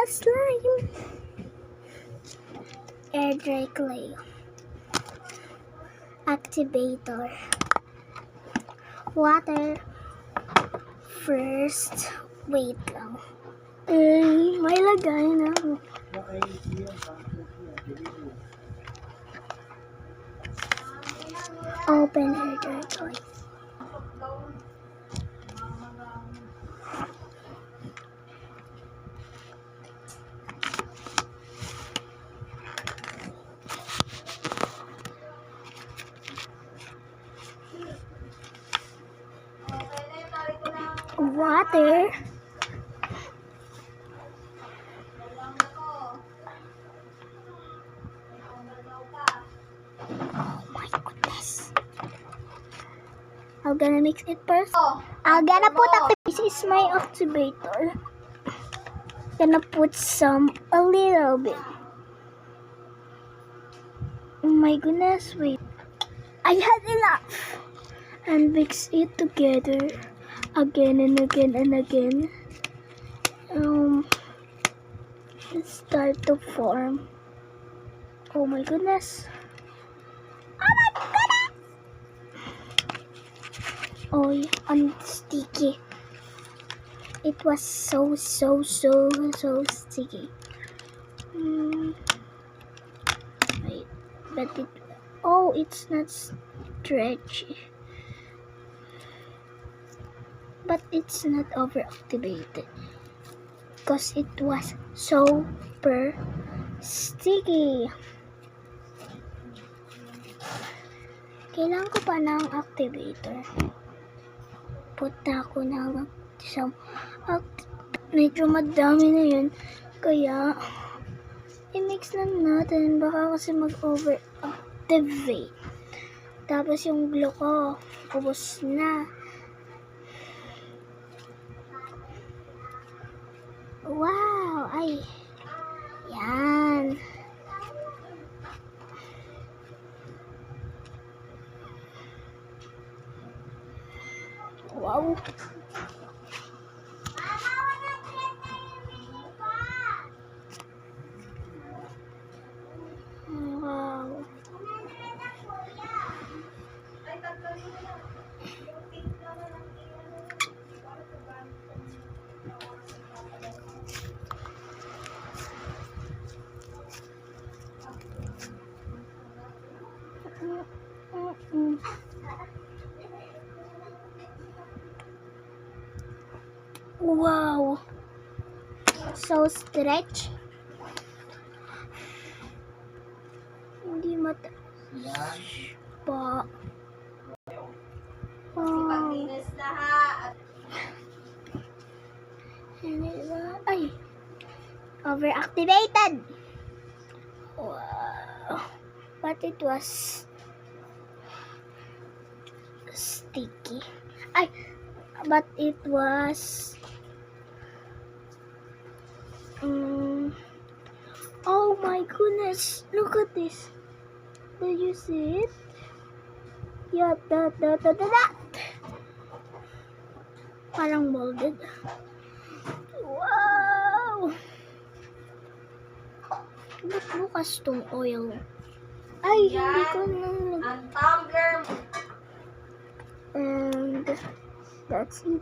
slime. Air dry clay. Activator. Water. First, wait lang. May lagay na ako. Open air dry clay. Water. Oh my goodness. I'm gonna mix it first. I'm gonna put this is my activator. Gonna put a little bit. Oh my goodness, wait. I had enough. And mix it together again and again and again. Start to form. Oh my goodness. Oh my goodness. Oh, yeah, sticky. It was so sticky. Wait, but it's not stretchy. But it's not overactivated because it was super sticky. Kailangan ko pa ng activator. Punta ko ng medyo madami na yun. Kaya, i-mix lang natin. Baka kasi mag-over-activate. Tapos yung glue ko, ubos na. Wow! Ay! Yan! Wow! Wow! Wow! So stretch. Hindi pa. Ay! Overactivated! Wow! But it was sticky. Ay! But it was oh my goodness, look at this. Did you see it? Yeah, that. Parang molded. Wow! Ba't bukas tong oil? Ay, hindi ko na. Ang tumbler. And that's it.